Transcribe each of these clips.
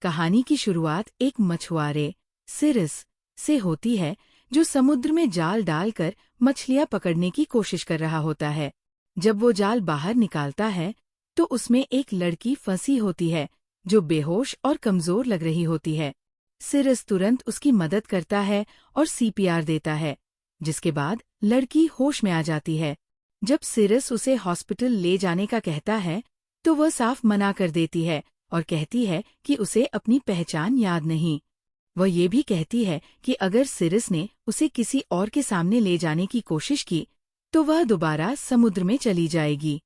कहानी की शुरुआत एक मछुआरे सिरिस से होती है जो समुद्र में जाल डालकर मछलियां पकड़ने की कोशिश कर रहा होता है। जब वो जाल बाहर निकालता है तो उसमें एक लड़की फंसी होती है जो बेहोश और कमजोर लग रही होती है। सिरिस तुरंत उसकी मदद करता है और सीपीआर देता है, जिसके बाद लड़की होश में आ जाती है। जब सिरिस उसे हॉस्पिटल ले जाने का कहता है तो वह साफ मना कर देती है और कहती है कि उसे अपनी पहचान याद नहीं। वह ये भी कहती है कि अगर सिरिस ने उसे किसी और के सामने ले जाने की कोशिश की तो वह दोबारा समुद्र में चली जाएगी।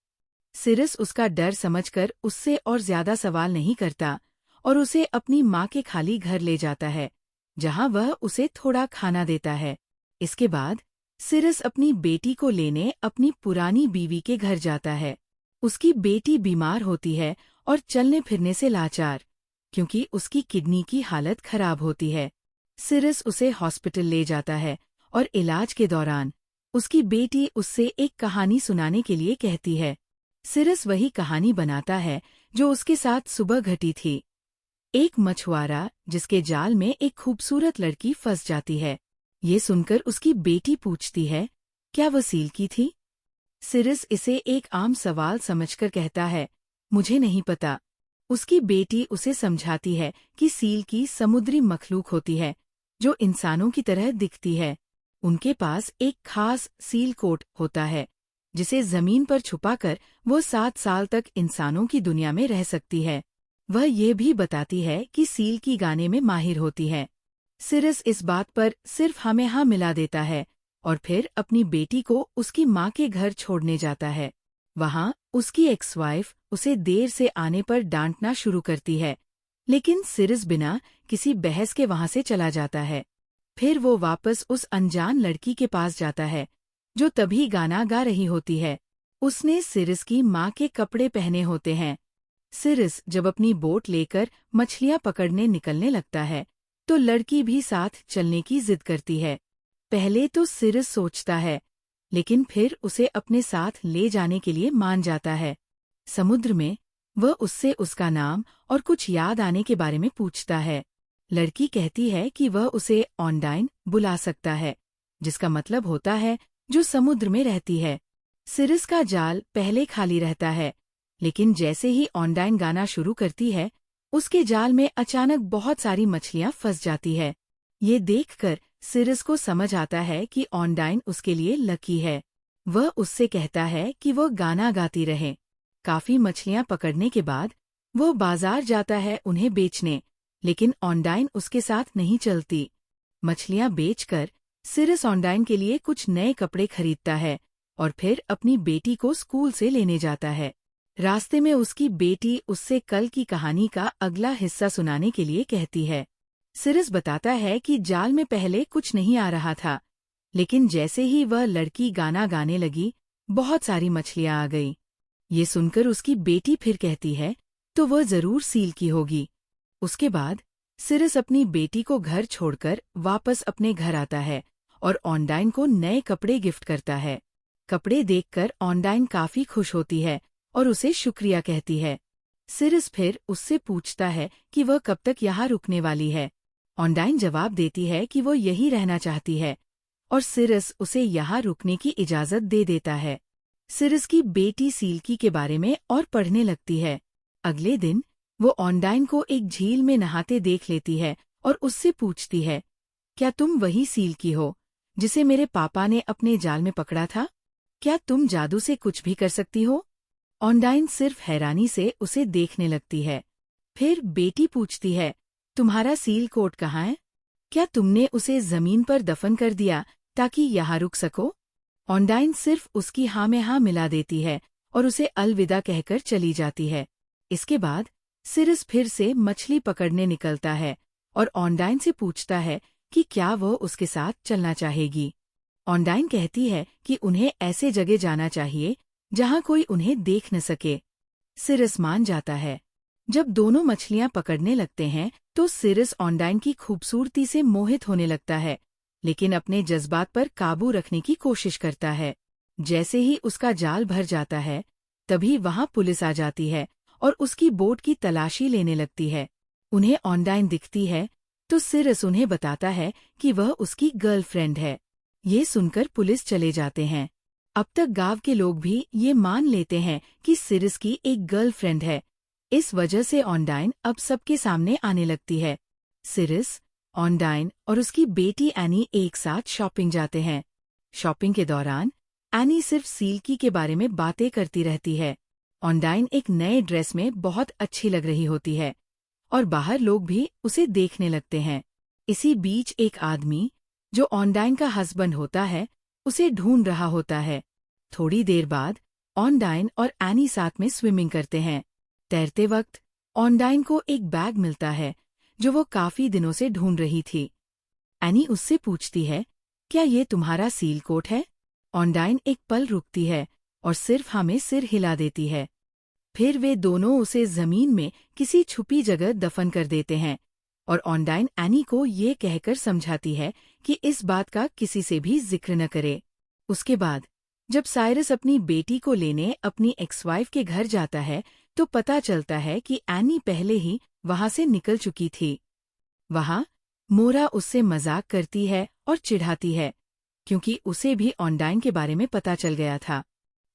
सिरिस उसका डर समझकर उससे और ज्यादा सवाल नहीं करता और उसे अपनी माँ के खाली घर ले जाता है, जहाँ वह उसे थोड़ा खाना देता है। इसके बाद सिरिस अपनी बेटी को लेने अपनी पुरानी बीवी के घर जाता है। उसकी बेटी बीमार होती है और चलने फिरने से लाचार, क्योंकि उसकी किडनी की हालत खराब होती है। सिरिस उसे हॉस्पिटल ले जाता है और इलाज के दौरान उसकी बेटी उससे एक कहानी सुनाने के लिए कहती है। सिरिस वही कहानी बनाता है जो उसके साथ सुबह घटी थी। एक मछुआरा जिसके जाल में एक खूबसूरत लड़की फंस जाती है। ये सुनकर उसकी बेटी पूछती है, क्या वह सील की थी? सिरिस इसे एक आम सवाल समझकर कहता है, मुझे नहीं पता। उसकी बेटी उसे समझाती है कि सील की समुद्री मखलूक होती है जो इंसानों की तरह दिखती है। उनके पास एक खास सील कोट होता है जिसे जमीन पर छुपाकर वो 7 साल तक इंसानों की दुनिया में रह सकती है। वह ये भी बताती है कि सील की गाने में माहिर होती है। सिरिस इस बात पर सिर्फ हाँ में हाँ मिला देता है और फिर अपनी बेटी को उसकी माँ के घर छोड़ने जाता है। वहाँ उसकी एक्स वाइफ उसे देर से आने पर डांटना शुरू करती है, लेकिन सिरिस बिना किसी बहस के वहाँ से चला जाता है। फिर वो वापस उस अनजान लड़की के पास जाता है जो तभी गाना गा रही होती है। उसने सिरिस की माँ के कपड़े पहने होते हैं। सिरिस जब अपनी बोट लेकर मछलियाँ पकड़ने निकलने लगता है तो लड़की भी साथ चलने की जिद करती है। पहले तो सिरिस सोचता है, लेकिन फिर उसे अपने साथ ले जाने के लिए मान जाता है। समुद्र में वह उससे उसका नाम और कुछ याद आने के बारे में पूछता है। लड़की कहती है कि वह उसे ऑनडाइन बुला सकता है, जिसका मतलब होता है जो समुद्र में रहती है। सिरिस का जाल पहले खाली रहता है, लेकिन जैसे ही ऑनडाइन गाना शुरू करती है उसके जाल में अचानक बहुत सारी मछलियां फंस जाती है। ये देखकर सिरिस को समझ आता है कि ऑनडाइन उसके लिए लकी है। वह उससे कहता है कि वह गाना गाती रहे। काफी मछलियां पकड़ने के बाद वो बाजार जाता है उन्हें बेचने, लेकिन ऑनडाइन उसके साथ नहीं चलती। मछलियां बेचकर सिरिस ऑनडाइन के लिए कुछ नए कपड़े खरीदता है और फिर अपनी बेटी को स्कूल से लेने जाता है। रास्ते में उसकी बेटी उससे कल की कहानी का अगला हिस्सा सुनाने के लिए कहती है। सिरिस बताता है कि जाल में पहले कुछ नहीं आ रहा था, लेकिन जैसे ही वह लड़की गाना गाने लगी बहुत सारी मछलियां आ गई। ये सुनकर उसकी बेटी फिर कहती है, तो वह जरूर सील की होगी। उसके बाद सिरिस अपनी बेटी को घर छोड़कर वापस अपने घर आता है और ऑनडाइन को नए कपड़े गिफ्ट करता है। कपड़े देखकर ऑनडाइन काफी खुश होती है और उसे शुक्रिया कहती है। सिरिस फिर उससे पूछता है कि वह कब तक यहाँ रुकने वाली है। ऑनडाइन जवाब देती है कि वो यही रहना चाहती है और सिरिस उसे यहाँ रुकने की इजाजत दे देता है। सिरिस की बेटी सील्की के बारे में और पढ़ने लगती है। अगले दिन वो ऑनडाइन को एक झील में नहाते देख लेती है और उससे पूछती है, क्या तुम वही सील्की हो जिसे मेरे पापा ने अपने जाल में पकड़ा था? क्या तुम जादू से कुछ भी कर सकती हो? ऑनडाइन सिर्फ हैरानी से उसे देखने लगती है। फिर बेटी पूछती है, तुम्हारा सील कोट कहाँ है? क्या तुमने उसे जमीन पर दफन कर दिया ताकि यहाँ रुक सको? ऑनडाइन सिर्फ उसकी हाँ में हाँ मिला देती है और उसे अलविदा कहकर चली जाती है। इसके बाद सिरिस फिर से मछली पकड़ने निकलता है और ऑनडाइन से पूछता है कि क्या वह उसके साथ चलना चाहेगी। ऑनडाइन कहती है कि उन्हें ऐसे जगह जाना चाहिए जहाँ कोई उन्हें देख न सके। सिरिस मान जाता है। जब दोनों मछलियां पकड़ने लगते हैं तो सिरिस ऑनडाइन की खूबसूरती से मोहित होने लगता है, लेकिन अपने जज्बात पर काबू रखने की कोशिश करता है। जैसे ही उसका जाल भर जाता है तभी वहां पुलिस आ जाती है और उसकी बोट की तलाशी लेने लगती है। उन्हें ऑनडाइन दिखती है तो सिरस उन्हें बताता है कि वह उसकी गर्लफ्रेंड है। ये सुनकर पुलिस चले जाते हैं। अब तक गांव के लोग भी ये मान लेते हैं कि सिरस की एक गर्लफ्रेंड है। इस वजह से ऑनडाइन अब सबके सामने आने लगती है। सिरस, ऑनडाइन और उसकी बेटी एनी एक साथ शॉपिंग जाते हैं। शॉपिंग के दौरान एनी सिर्फ सील्की के बारे में बातें करती रहती है। ऑनडाइन एक नए ड्रेस में बहुत अच्छी लग रही होती है और बाहर लोग भी उसे देखने लगते हैं। इसी बीच एक आदमी, जो ऑनडाइन का हस्बैंड होता है, उसे ढूंढ रहा होता है। थोड़ी देर बाद ऑनडाइन और एनी साथ में स्विमिंग करते हैं। तैरते वक्त ऑनडाइन को एक बैग मिलता है जो वो काफी दिनों से ढूंढ रही थी। एनी उससे पूछती है, क्या ये तुम्हारा सील कोट है? ऑनडाइन एक पल रुकती है और सिर्फ हमें सिर हिला देती है। फिर वे दोनों उसे जमीन में किसी छुपी जगह दफन कर देते हैं और ऑनडाइन एनी को ये कहकर समझाती है कि इस बात का किसी से भी जिक्र न करे। उसके बाद जब साइरस अपनी बेटी को लेने अपनी एक्स-वाइफ के घर जाता है तो पता चलता है कि एनी पहले ही वहां से निकल चुकी थी। वहां मोरा उससे मजाक करती है और चिढ़ाती है क्योंकि उसे भी ऑनडाइन के बारे में पता चल गया था।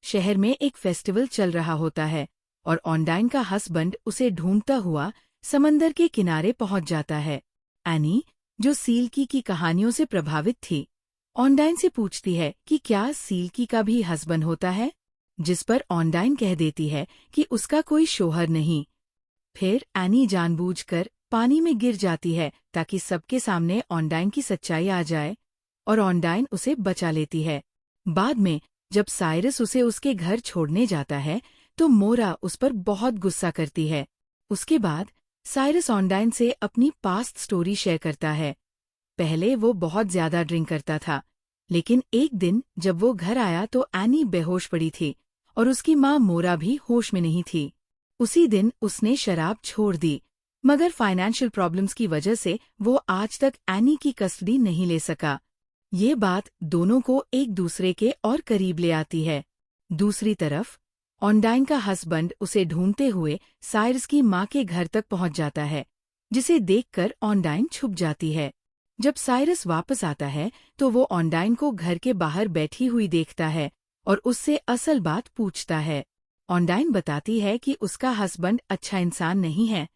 शहर में एक फेस्टिवल चल रहा होता है और ऑनडाइन का हस्बैंड उसे ढूंढता हुआ समंदर के किनारे पहुंच जाता है। एनी, जो सील्की की कहानियों से प्रभावित थी, ऑनडाइन से पूछती है कि क्या सील्की का भी हस्बैंड होता है, जिस पर ऑनडाइन कह देती है कि उसका कोई शोहर नहीं। फिर एनी जानबूझकर पानी में गिर जाती है ताकि सबके सामने ऑनडाइन की सच्चाई आ जाए और ऑनडाइन उसे बचा लेती है। बाद में जब साइरस उसे उसके घर छोड़ने जाता है तो मोरा उस पर बहुत गुस्सा करती है। उसके बाद साइरस ऑनडाइन से अपनी पास्ट स्टोरी शेयर करता है। पहले वो बहुत ज्यादा ड्रिंक करता था, लेकिन एक दिन जब वो घर आया तो एनी बेहोश पड़ी थी और उसकी माँ मोरा भी होश में नहीं थी। उसी दिन उसने शराब छोड़ दी, मगर फाइनेंशियल प्रॉब्लम्स की वजह से वो आज तक एनी की कस्टडी नहीं ले सका। ये बात दोनों को एक दूसरे के और करीब ले आती है। दूसरी तरफ ऑनडाइन का हस्बैंड उसे ढूंढते हुए साइरस की माँ के घर तक पहुंच जाता है, जिसे देखकर ऑनडाइन छुप जाती है। जब साइरस वापस आता है तो वो ऑनडाइन को घर के बाहर बैठी हुई देखता है और उससे असल बात पूछता है। ऑनडाइन बताती है कि उसका हस्बैंड अच्छा इंसान नहीं है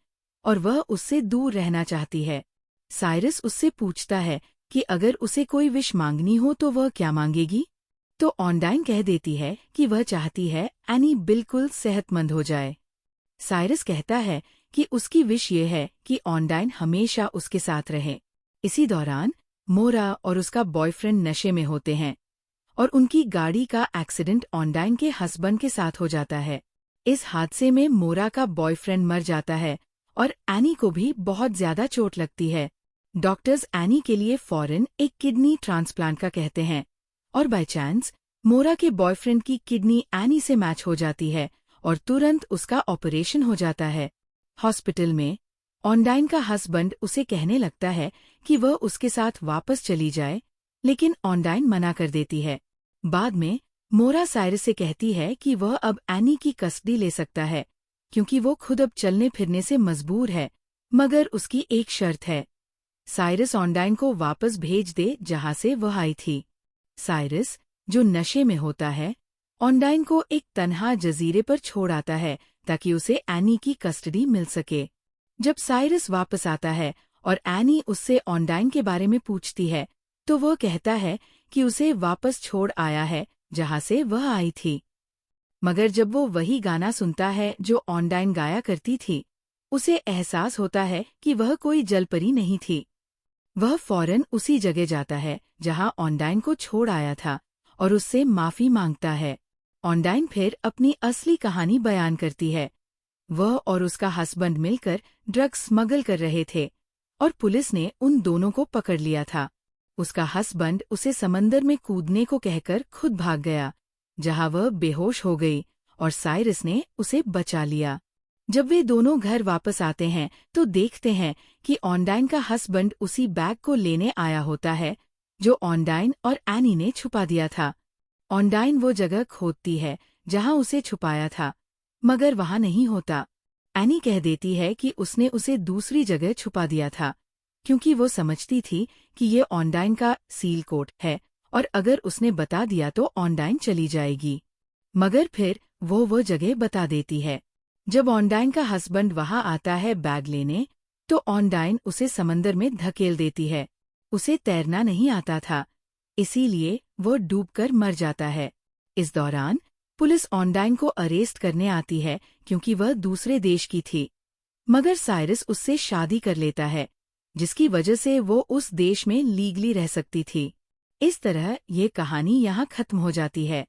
और वह उससे दूर रहना चाहती है। साइरस उससे पूछता है कि अगर उसे कोई विश मांगनी हो तो वह क्या मांगेगी, तो ऑनडाइन कह देती है कि वह चाहती है एनी बिल्कुल सेहतमंद हो जाए। साइरस कहता है कि उसकी विश ये है कि ऑनडाइन हमेशा उसके साथ रहे। इसी दौरान मोरा और उसका बॉयफ्रेंड नशे में होते हैं और उनकी गाड़ी का एक्सीडेंट ऑनडाइन के हस्बैंड के साथ हो जाता है। इस हादसे में मोरा का बॉयफ्रेंड मर जाता है और एनी को भी बहुत ज्यादा चोट लगती है। डॉक्टर्स एनी के लिए फौरन एक किडनी ट्रांसप्लांट का कहते हैं और बाय चांस मोरा के बॉयफ्रेंड की किडनी एनी से मैच हो जाती है और तुरंत उसका ऑपरेशन हो जाता है। हॉस्पिटल में ऑनडाइन का हस्बैंड उसे कहने लगता है कि वह उसके साथ वापस चली जाए, लेकिन ऑनडाइन मना कर देती है। बाद में मोरा साइरस से कहती है कि वह अब एनी की कस्टडी ले सकता है क्योंकि वो खुद अब चलने फिरने से मजबूर है, मगर उसकी एक शर्त है। साइरस ऑनडाइन को वापस भेज दे जहां से वह आई थी। साइरस, जो नशे में होता है, ऑनडाइन को एक तन्हा जजीरे पर छोड़ आता है ताकि उसे एनी की कस्टडी मिल सके। जब साइरस वापस आता है और एनी उससे ऑनडाइन के बारे में पूछती है तो वह कहता है कि उसे वापस छोड़ आया है जहां से वह आई थी। मगर जब वो वही गाना सुनता है जो ऑनडाइन गाया करती थी, उसे एहसास होता है कि वह कोई जलपरी नहीं थी। वह फौरन उसी जगह जाता है जहां ऑनडाइन को छोड़ आया था और उससे माफी मांगता है। ऑनडाइन फिर अपनी असली कहानी बयान करती है। वह और उसका हस्बैंड मिलकर ड्रग्स स्मगल कर रहे थे और पुलिस ने उन दोनों को पकड़ लिया था। उसका हस्बैंड उसे समंदर में कूदने को कहकर खुद भाग गया, जहां वह बेहोश हो गई और साइरस ने उसे बचा लिया। जब वे दोनों घर वापस आते हैं तो देखते हैं कि ऑनडाइन का हस्बैंड उसी बैग को लेने आया होता है जो ऑनडाइन और एनी ने छुपा दिया था। ऑनडाइन वो जगह खोदती है जहां उसे छुपाया था, मगर वहां नहीं होता। एनी कह देती है कि उसने उसे दूसरी जगह छुपा दिया था, क्योंकि वो समझती थी कि ये ऑनडाइन का सील कोड है और अगर उसने बता दिया तो ऑनडाइन चली जाएगी। मगर फिर वो जगह बता देती है। जब ऑनडाइन का हस्बैंड वहां आता है बैग लेने, तो ऑनडाइन उसे समंदर में धकेल देती है। उसे तैरना नहीं आता था, इसीलिए वो डूबकर मर जाता है। इस दौरान पुलिस ऑनडाइन को अरेस्ट करने आती है क्योंकि वह दूसरे देश की थी। मगर साइरस उससे शादी कर लेता है, जिसकी वजह से वो उस देश में लीगली रह सकती थी। इस तरह ये कहानी यहाँ खत्म हो जाती है।